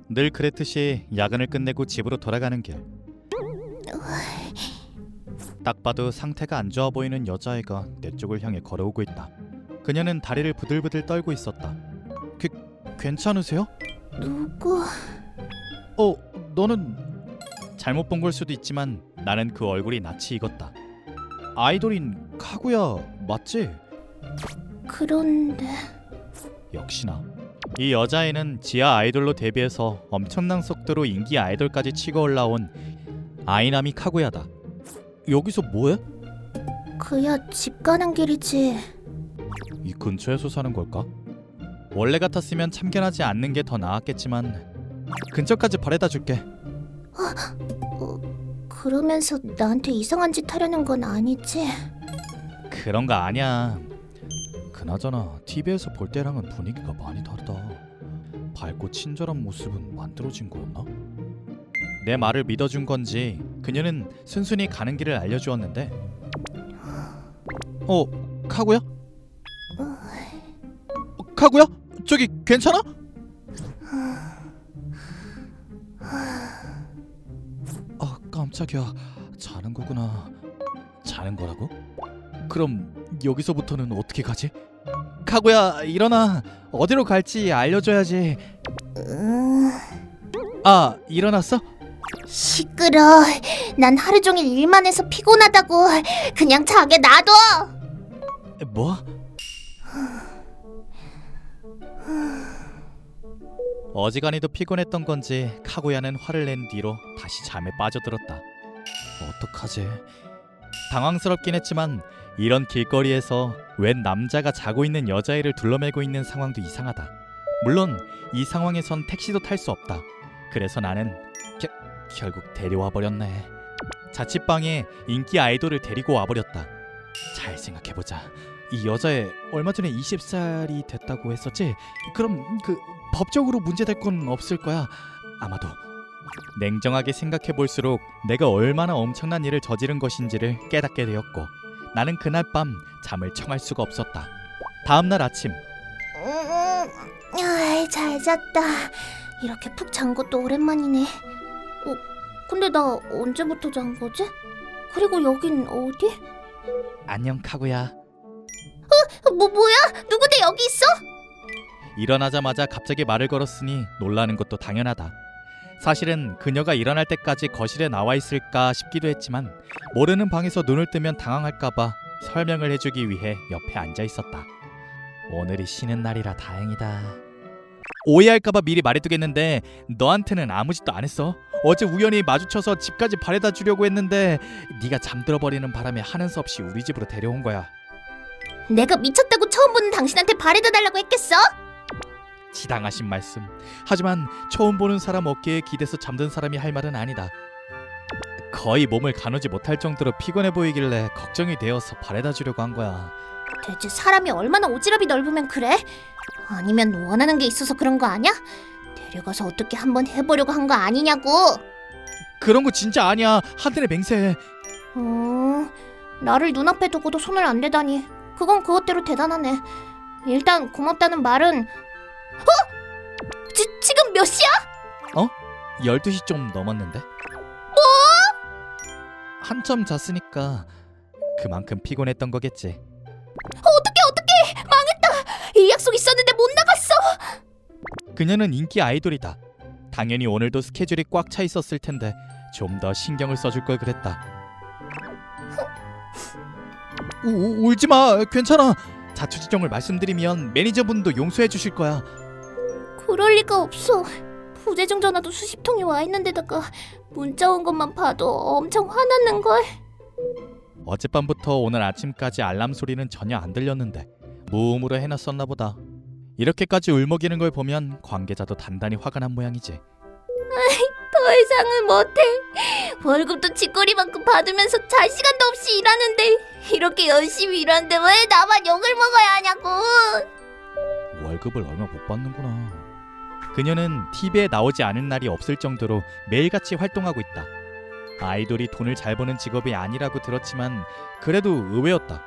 늘 그랬듯이 야근을 끝내고 집으로 돌아가는 길. 딱 봐도 상태가 안 좋아 보이는 여자애가 내 쪽을 향해 걸어오고 있다. 그녀는 다리를 부들부들 떨고 있었다. 괜찮으세요? 누구? 너는 잘못 본 걸 수도 있지만 나는 그 얼굴이 낯이 익었다. 아이돌인 카구야 맞지? 그런데 역시나 이 여자애는 지하 아이돌로 데뷔해서 엄청난 속도로 인기 아이돌까지 치고 올라온 아이나미 카구야다. 여기서 뭐해? 그야 집 가는 길이지. 이 근처에서 사는 걸까? 원래 같았으면 참견하지 않는 게 더 나았겠지만 근처까지 바래다 줄게. 그러면서 나한테 이상한 짓 하려는 건 아니지? 그런 거 아니야. 그나저나 TV에서 볼 때랑은 분위기가 많이 다르다. 밝고 친절한 모습은 만들어진 거였나? 내 말을 믿어준 건지 그녀는 순순히 가는 길을 알려주었는데 카구야? 카구야? 저기 괜찮아? 깜짝이야. 자는 거구나. 자는 거라고? 그럼 여기서부터는 어떻게 가지? 카구야 일어나. 어디로 갈지 알려줘야지. 일어났어? 시끄러. 난 하루 종일 일만 해서 피곤하다고. 그냥 자게 놔둬. 뭐? 어지간히도 피곤했던 건지 카구야는 화를 낸 뒤로 다시 잠에 빠져들었다. 어떡하지? 당황스럽긴 했지만 이런 길거리에서 웬 남자가 자고 있는 여자애를 둘러매고 있는 상황도 이상하다. 물론 이 상황에선 택시도 탈 수 없다. 그래서 나는 결국 데려와 버렸네. 자취방에 인기 아이돌을 데리고 와버렸다. 잘 생각해보자. 이 여자애 얼마 전에 20살이 됐다고 했었지? 그럼 법적으로 문제될 건 없을 거야. 아마도. 냉정하게 생각해볼수록 내가 얼마나 엄청난 일을 저지른 것인지를 깨닫게 되었고 나는 그날 밤 잠을 청할 수가 없었다. 다음날 아침 잘 잤다. 이렇게 푹 잔 것도 오랜만이네. 근데 나 언제부터 잔 거지? 그리고 여긴 어디? 안녕 카구야. 뭐야? 누구데 여기 있어? 일어나자마자 갑자기 말을 걸었으니 놀라는 것도 당연하다. 사실은 그녀가 일어날 때까지 거실에 나와 있을까 싶기도 했지만 모르는 방에서 눈을 뜨면 당황할까봐 설명을 해주기 위해 옆에 앉아 있었다. 오늘이 쉬는 날이라 다행이다. 오해할까봐 미리 말해두겠는데 너한테는 아무 짓도 안 했어. 어제 우연히 마주쳐서 집까지 바래다 주려고 했는데 네가 잠들어 버리는 바람에 하는 수 없이 우리 집으로 데려온 거야. 내가 미쳤다고 처음 보는 당신한테 바래다 달라고 했겠어? 지당하신 말씀. 하지만 처음 보는 사람 어깨에 기대서 잠든 사람이 할 말은 아니다. 거의 몸을 가누지 못할 정도로 피곤해 보이길래 걱정이 되어서 바래다 주려고 한 거야. 대체 사람이 얼마나 오지랖이 넓으면 그래? 아니면 원하는 게 있어서 그런 거 아니야? 데려가서 어떻게 한번 해보려고 한 거 아니냐고. 그런 거 진짜 아니야. 하늘의 맹세. 나를 눈앞에 두고도 손을 안 대다니. 그건 그것대로 대단하네. 일단 고맙다는 말은 지금 몇 시야? 12시 좀 넘었는데. 한참 잤으니까 그만큼 피곤했던 거겠지. 어떡해 망했다. 이 약속 있었는데 못 나갔어. 그녀는 인기 아이돌이다. 당연히 오늘도 스케줄이 꽉 차 있었을 텐데 좀 더 신경을 써줄 걸 그랬다. 울지마. 괜찮아. 자초지종을 말씀드리면 매니저분도 용서해 주실 거야. 그럴 리가 없어. 부재중 전화도 수십 통이 와 있는데다가 문자 온 것만 봐도 엄청 화났는걸. 어젯밤부터 오늘 아침까지 알람 소리는 전혀 안 들렸는데 무음으로 해놨었나 보다. 이렇게까지 울먹이는 걸 보면 관계자도 단단히 화가 난 모양이지. 더 이상은 못해. 월급도 쥐꼬리만큼 받으면서 잘 시간도 없이 일하는데 이렇게 열심히 일하는데 왜 나만 욕을 먹어야 하냐고. 월급을 얼마 못 받는구나. 그녀는 TV에 나오지 않은 날이 없을 정도로 매일같이 활동하고 있다. 아이돌이 돈을 잘 버는 직업이 아니라고 들었지만 그래도 의외였다.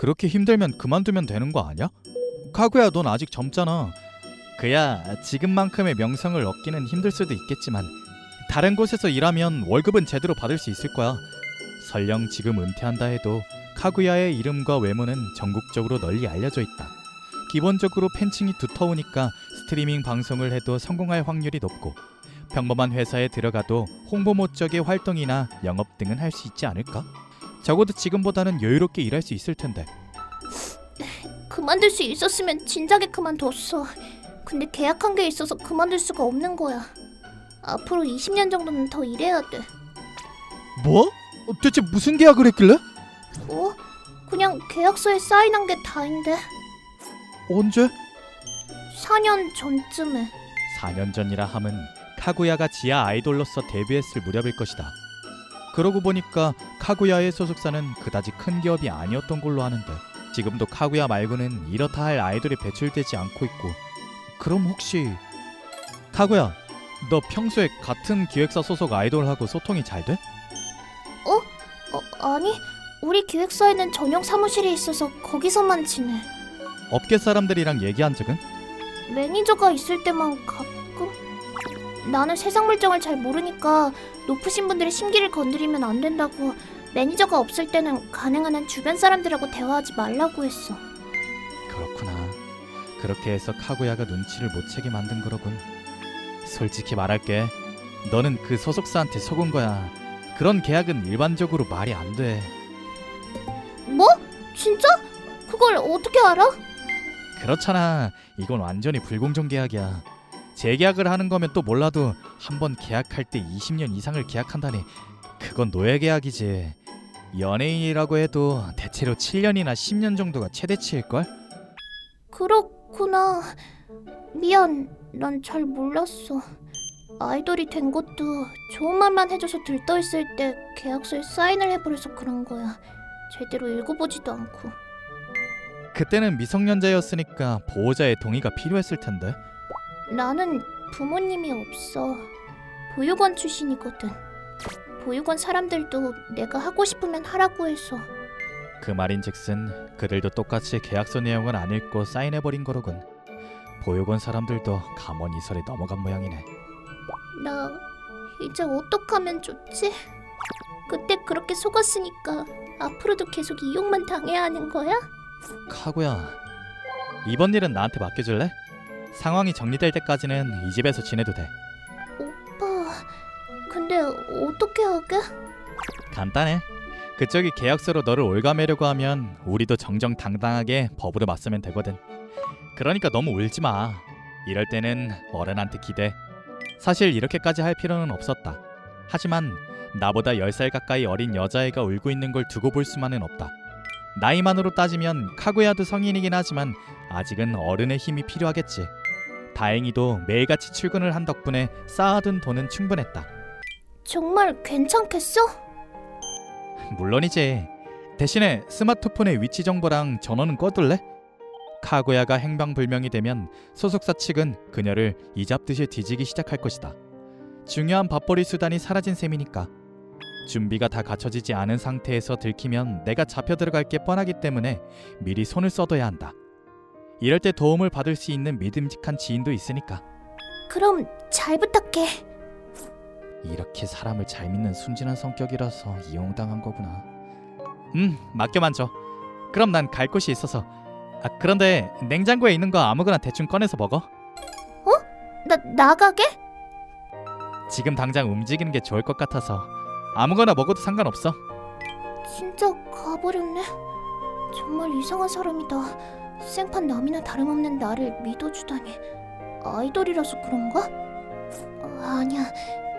그렇게 힘들면 그만두면 되는 거 아니야? 카구야, 넌 아직 젊잖아. 그야 지금만큼의 명성을 얻기는 힘들 수도 있겠지만 다른 곳에서 일하면 월급은 제대로 받을 수 있을 거야. 설령 지금 은퇴한다 해도 카구야의 이름과 외모는 전국적으로 널리 알려져 있다. 기본적으로 팬층이 두터우니까 스트리밍 방송을 해도 성공할 확률이 높고 평범한 회사에 들어가도 홍보 목적의 활동이나 영업 등은 할 수 있지 않을까? 적어도 지금보다는 여유롭게 일할 수 있을 텐데. 그만둘 수 있었으면 진작에 그만뒀어. 근데 계약한 게 있어서 그만둘 수가 없는 거야. 앞으로 20년 정도는 더 일해야 돼. 뭐? 대체 무슨 계약을 했길래? 그냥 계약서에 사인한 게 다인데. 언제? 4년 전쯤에. 4년 전이라 함은 카구야가 지하 아이돌로서 데뷔했을 무렵일 것이다. 그러고 보니까 카구야의 소속사는 그다지 큰 기업이 아니었던 걸로 아는데 지금도 카구야 말고는 이렇다 할 아이돌이 배출되지 않고 있고. 그럼 혹시 카구야, 너 평소에 같은 기획사 소속 아이돌하고 소통이 잘 돼? 아니, 우리 기획사에는 전용 사무실이 있어서 거기서만 지내. 업계 사람들이랑 얘기한 적은? 매니저가 있을 때만 가끔? 나는 세상 물정을 잘 모르니까 높으신 분들의 심기를 건드리면 안 된다고 매니저가 없을 때는 가능한 한 주변 사람들하고 대화하지 말라고 했어. 그렇구나. 그렇게 해서 카구야가 눈치를 못 채게 만든 거로군. 솔직히 말할게. 너는 그 소속사한테 속은 거야. 그런 계약은 일반적으로 말이 안 돼. 뭐? 진짜? 그걸 어떻게 알아? 그렇잖아. 이건 완전히 불공정 계약이야. 재계약을 하는 거면 또 몰라도 한번 계약할 때 20년 이상을 계약한다니 그건 노예 계약이지. 연예인이라고 해도 대체로 7년이나 10년 정도가 최대치일걸? 그렇구나. 미안, 난 잘 몰랐어. 아이돌이 된 것도 좋은 말만 해줘서 들떠있을 때 계약서에 사인을 해버려서 그런 거야. 제대로 읽어보지도 않고. 그때는 미성년자였으니까 보호자의 동의가 필요했을 텐데. 나는 부모님이 없어. 보육원 출신이거든. 보육원 사람들도 내가 하고 싶으면 하라고 해서. 그 말인즉슨 그들도 똑같이 계약서 내용을 안 읽고 사인해버린 거로군. 보육원 사람들도 감원 이설에 넘어간 모양이네. 나 이제 어떡하면 좋지? 그때 그렇게 속았으니까 앞으로도 계속 이용만 당해야 하는 거야? 카구야, 이번 일은 나한테 맡겨줄래? 상황이 정리될 때까지는 이 집에서 지내도 돼. 오빠, 근데 어떻게 하게? 간단해. 그쪽이 계약서로 너를 올가매려고 하면 우리도 정정당당하게 법으로 맞서면 되거든. 그러니까 너무 울지 마. 이럴 때는 어른한테 기대. 사실 이렇게까지 할 필요는 없었다. 하지만 나보다 10살 가까이 어린 여자애가 울고 있는 걸 두고 볼 수만은 없다. 나이만으로 따지면 카구야도 성인이긴 하지만 아직은 어른의 힘이 필요하겠지. 다행히도 매일같이 출근을 한 덕분에 쌓아둔 돈은 충분했다. 정말 괜찮겠어? 물론이지. 대신에 스마트폰의 위치 정보랑 전원은 꺼둘래? 카구야가 행방불명이 되면 소속사 측은 그녀를 이잡듯이 뒤지기 시작할 것이다. 중요한 밥벌이 수단이 사라진 셈이니까. 준비가 다 갖춰지지 않은 상태에서 들키면 내가 잡혀 들어갈 게 뻔하기 때문에 미리 손을 써둬야 한다. 이럴 때 도움을 받을 수 있는 믿음직한 지인도 있으니까. 그럼 잘 부탁해. 이렇게 사람을 잘 믿는 순진한 성격이라서 이용당한 거구나. 맡겨만 줘. 그럼 난 갈 곳이 있어서. 그런데 냉장고에 있는 거 아무거나 대충 꺼내서 먹어. 나가게? 지금 당장 움직이는 게 좋을 것 같아서. 아무거나 먹어도 상관없어. 진짜 가버렸네. 정말 이상한 사람이다. 생판 남이나 다름없는 나를 믿어주다니. 아이돌이라서 그런가? 아니야,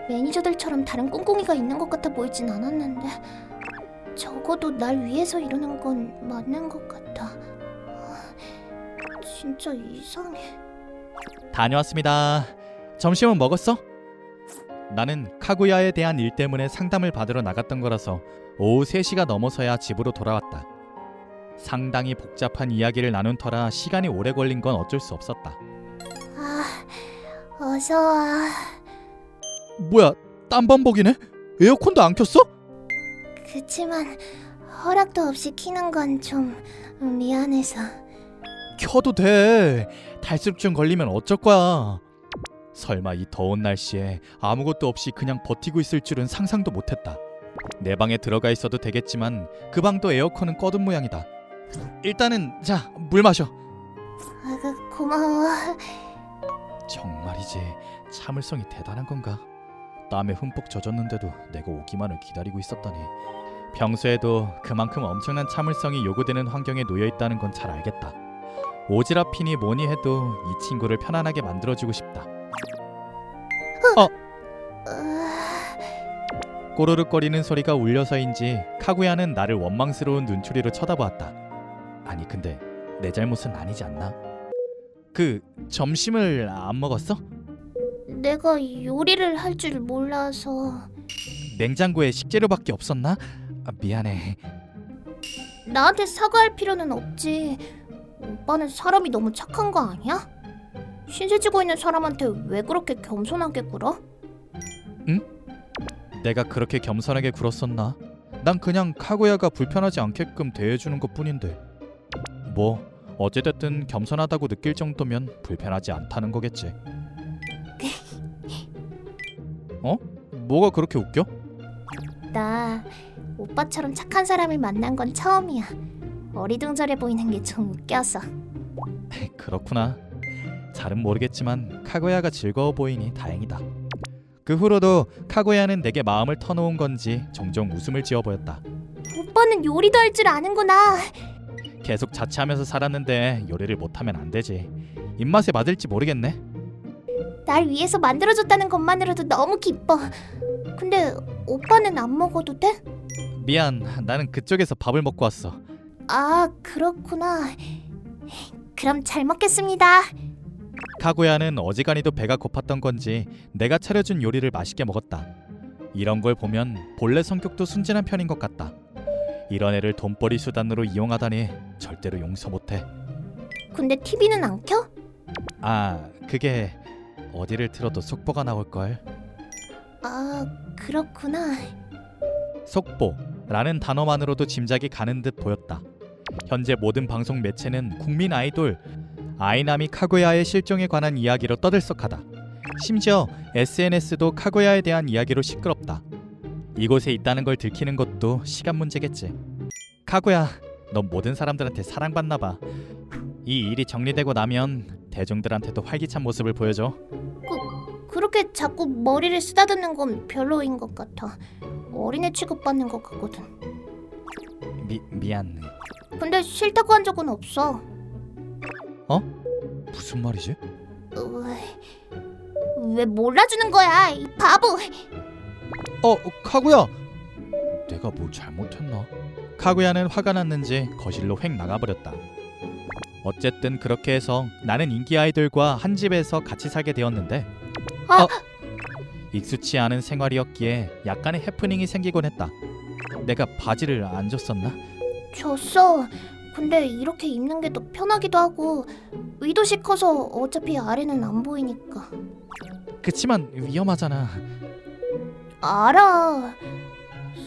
매니저들처럼 다른 꿍꿍이가 있는 것 같아 보이진 않았는데 적어도 날 위해서 이러는 건 맞는 것 같아. 진짜 이상해. 다녀왔습니다. 점심은 먹었어? 나는 카구야에 대한 일 때문에 상담을 받으러 나갔던 거라서 오후 3시가 넘어서야 집으로 돌아왔다. 상당히 복잡한 이야기를 나눈 터라 시간이 오래 걸린 건 어쩔 수 없었다. 어서 와. 뭐야, 땀범벅이네? 에어컨도 안 켰어? 그치만 허락도 없이 키는 건 좀 미안해서. 켜도 돼. 탈수증 걸리면 어쩔 거야. 설마 이 더운 날씨에 아무것도 없이 그냥 버티고 있을 줄은 상상도 못했다. 내 방에 들어가 있어도 되겠지만 그 방도 에어컨은 꺼둔 모양이다. 일단은 자, 물 마셔. 고마워. 정말이지 참을성이 대단한 건가? 땀에 흠뻑 젖었는데도 내가 오기만을 기다리고 있었다니. 평소에도 그만큼 엄청난 참을성이 요구되는 환경에 놓여 있다는 건 잘 알겠다. 오지랖이니 뭐니 해도 이 친구를 편안하게 만들어주고 싶다. 꼬르륵거리는 소리가 울려서인지 카구야는 나를 원망스러운 눈초리로 쳐다보았다. 아니 근데 내 잘못은 아니지 않나? 그 점심을 안 먹었어? 내가 요리를 할 줄 몰라서. 냉장고에 식재료밖에 없었나? 미안해. 나한테 사과할 필요는 없지. 오빠는 사람이 너무 착한 거 아니야? 신세 지고 있는 사람한테 왜 그렇게 겸손하게 굴어? 내가 그렇게 겸손하게 굴었었나? 난 그냥 카구야가 불편하지 않게끔 대해주는 것뿐인데. 뭐 어찌됐든 겸손하다고 느낄 정도면 불편하지 않다는 거겠지. 어? 뭐가 그렇게 웃겨? 나 오빠처럼 착한 사람을 만난 건 처음이야. 어리둥절해 보이는 게 좀 웃겨서. 그렇구나. 잘은 모르겠지만 카구야가 즐거워 보이니 다행이다. 그 후로도 카구야는 내게 마음을 터놓은 건지 종종 웃음을 지어 보였다. 오빠는 요리도 할 줄 아는구나. 계속 자취하면서 살았는데 요리를 못하면 안 되지. 입맛에 맞을지 모르겠네. 날 위해서 만들어줬다는 것만으로도 너무 기뻐. 근데 오빠는 안 먹어도 돼? 미안, 나는 그쪽에서 밥을 먹고 왔어. 아, 그렇구나. 그럼 잘 먹겠습니다. 카구야는 어지간히도 배가 고팠던 건지 내가 차려준 요리를 맛있게 먹었다. 이런 걸 보면 본래 성격도 순진한 편인 것 같다. 이런 애를 돈벌이 수단으로 이용하다니 절대로 용서 못해. 근데 TV는 안 켜? 아, 그게 어디를 틀어도 속보가 나올걸. 아, 그렇구나. 속보라는 단어만으로도 짐작이 가는 듯 보였다. 현재 모든 방송 매체는 국민 아이돌 아이나미 카구야의 실종에 관한 이야기로 떠들썩하다. 심지어 SNS도 카구야에 대한 이야기로 시끄럽다. 이곳에 있다는 걸 들키는 것도 시간 문제겠지. 카구야, 넌 모든 사람들한테 사랑받나 봐. 이 일이 정리되고 나면 대중들한테도 활기찬 모습을 보여줘. 그렇게 자꾸 머리를 쓰다듬는 건 별로인 것 같아. 어린애 취급받는 것 같거든. 미안. 근데 싫다고 한 적은 없어. 무슨 말이지? 왜 몰라주는 거야, 이 바보! 카구야! 내가 뭘 잘못했나? 카구야는 화가 났는지 거실로 획 나가버렸다. 어쨌든 그렇게 해서 나는 인기 아이돌과 한 집에서 같이 살게 되었는데 익숙치 않은 생활이었기에 약간의 해프닝이 생기곤 했다. 내가 바지를 안 줬었나? 줬어. 근데 이렇게 입는 게 더 편하기도 하고 위도시 커서 어차피 아래는 안 보이니까. 그치만 위험하잖아. 알아.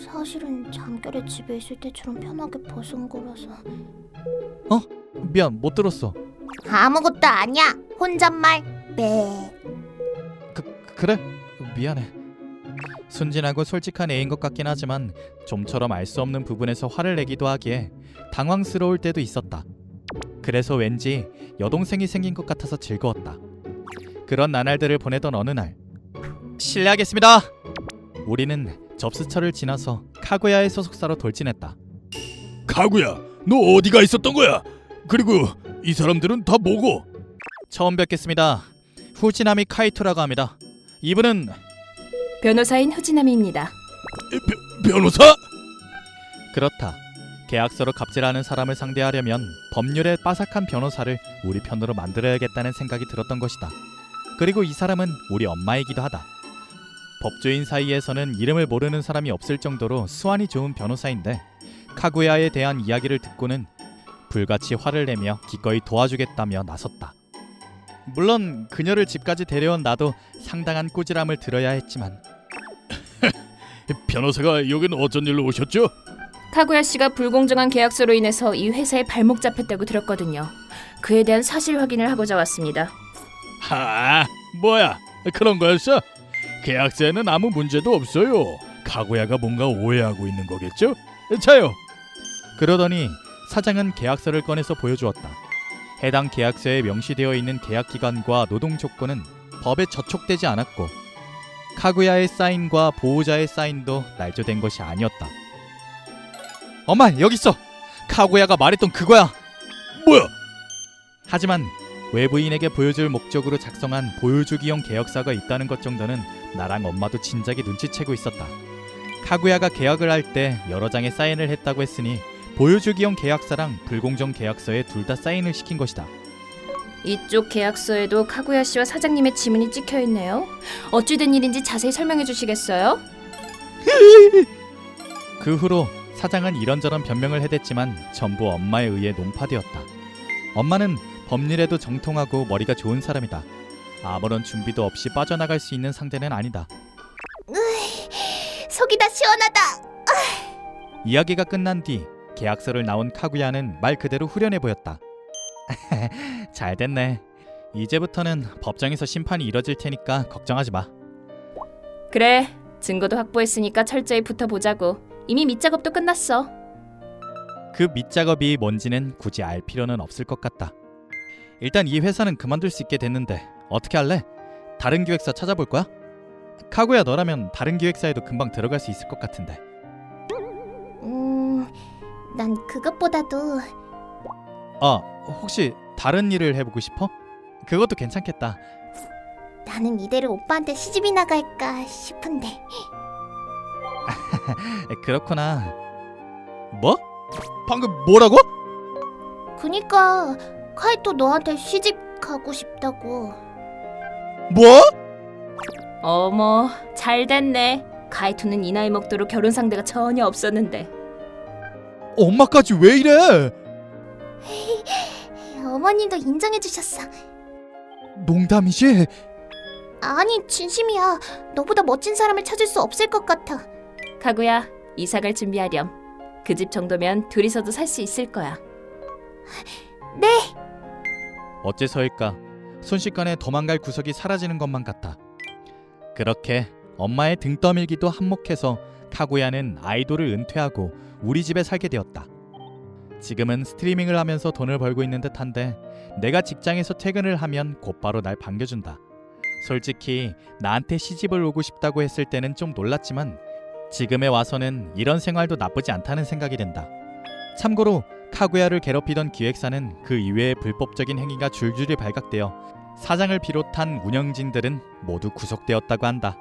사실은 잠결에 집에 있을 때처럼 편하게 벗은 거라서. 미안, 못 들었어. 아무것도 아니야. 혼잣말. 네. 그래? 미안해. 순진하고 솔직한 애인 것 같긴 하지만 좀처럼 알 수 없는 부분에서 화를 내기도 하기에 당황스러울 때도 있었다. 그래서 왠지 여동생이 생긴 것 같아서 즐거웠다. 그런 나날들을 보내던 어느 날, 실례하겠습니다. 우리는 접수처를 지나서 카구야의 소속사로 돌진했다. 카구야, 너 어디가 있었던 거야? 그리고 이 사람들은 다 뭐고? 처음 뵙겠습니다. 후지나미 카이토라고 합니다. 이분은 변호사인 후지나미입니다. 변호사? 그렇다. 계약서로 갑질하는 사람을 상대하려면 법률에 빠삭한 변호사를 우리 편으로 만들어야겠다는 생각이 들었던 것이다. 그리고 이 사람은 우리 엄마이기도 하다. 법조인 사이에서는 이름을 모르는 사람이 없을 정도로 수완이 좋은 변호사인데 카구야에 대한 이야기를 듣고는 불같이 화를 내며 기꺼이 도와주겠다며 나섰다. 물론 그녀를 집까지 데려온 나도 상당한 꾸지람을 들어야 했지만 변호사가 여긴 어쩐 일로 오셨죠? 카구야 씨가 불공정한 계약서로 인해서 이 회사에 발목 잡혔다고 들었거든요. 그에 대한 사실 확인을 하고자 왔습니다. 하, 뭐야? 그런 거였어? 계약서에는 아무 문제도 없어요. 카구야가 뭔가 오해하고 있는 거겠죠? 자요. 그러더니 사장은 계약서를 꺼내서 보여주었다. 해당 계약서에 명시되어 있는 계약 기간과 노동 조건은 법에 저촉되지 않았고 카구야의 사인과 보호자의 사인도 날조된 것이 아니었다. 엄마, 여기 있어. 카구야가 말했던 그거야. 뭐야? 하지만 외부인에게 보여줄 목적으로 작성한 보여주기용 계약서가 있다는 것 정도는 나랑 엄마도 진작에 눈치채고 있었다. 카구야가 계약을 할 때 여러 장의 사인을 했다고 했으니 보여주기용 계약서랑 불공정 계약서에 둘 다 사인을 시킨 것이다. 이쪽 계약서에도 카구야 씨와 사장님의 지문이 찍혀 있네요. 어찌 된 일인지 자세히 설명해 주시겠어요? 그 후로 사장은 이런저런 변명을 해댔지만 전부 엄마에 의해 논파되었다. 엄마는 법률에도 정통하고 머리가 좋은 사람이다. 아무런 준비도 없이 빠져나갈 수 있는 상대는 아니다. 속이 다 시원하다. 이야기가 끝난 뒤 계약서를 나온 카구야는 말 그대로 후련해 보였다. 잘 됐네. 이제부터는 법정에서 심판이 이뤄질 테니까 걱정하지 마. 그래, 증거도 확보했으니까 철저히 붙어보자고. 이미 밑작업도 끝났어. 그 밑작업이 뭔지는 굳이 알 필요는 없을 것 같다. 일단 이 회사는 그만둘 수 있게 됐는데 어떻게 할래? 다른 기획사 찾아볼 거야? 카구야, 너라면 다른 기획사에도 금방 들어갈 수 있을 것 같은데. 난 그것보다도 혹시 다른 일을 해보고 싶어? 그것도 괜찮겠다. 나는 이대로 오빠한테 시집이나 갈까 싶은데. 그렇구나. 뭐? 방금 뭐라고? 그니까 카이토 너한테 시집 가고 싶다고. 뭐? 어머, 잘 됐네. 카이토는 이 나이 먹도록 결혼 상대가 전혀 없었는데. 엄마까지 왜 이래? 어머님도 인정해 주셨어. 농담이지? 아니 진심이야. 너보다 멋진 사람을 찾을 수 없을 것 같아. 카구야, 이사갈 준비하렴. 그 집 정도면 둘이서도 살 수 있을 거야. 네. 어째서일까? 순식간에 도망갈 구석이 사라지는 것만 같아. 그렇게 엄마의 등 떠밀기도 한몫해서 카구야는 아이돌을 은퇴하고 우리 집에 살게 되었다. 지금은 스트리밍을 하면서 돈을 벌고 있는 듯한데 내가 직장에서 퇴근을 하면 곧바로 날 반겨준다. 솔직히 나한테 시집을 오고 싶다고 했을 때는 좀 놀랐지만 지금에 와서는 이런 생활도 나쁘지 않다는 생각이 든다. 참고로 카구야를 괴롭히던 기획사는 그 이외의 불법적인 행위가 줄줄이 발각되어 사장을 비롯한 운영진들은 모두 구속되었다고 한다.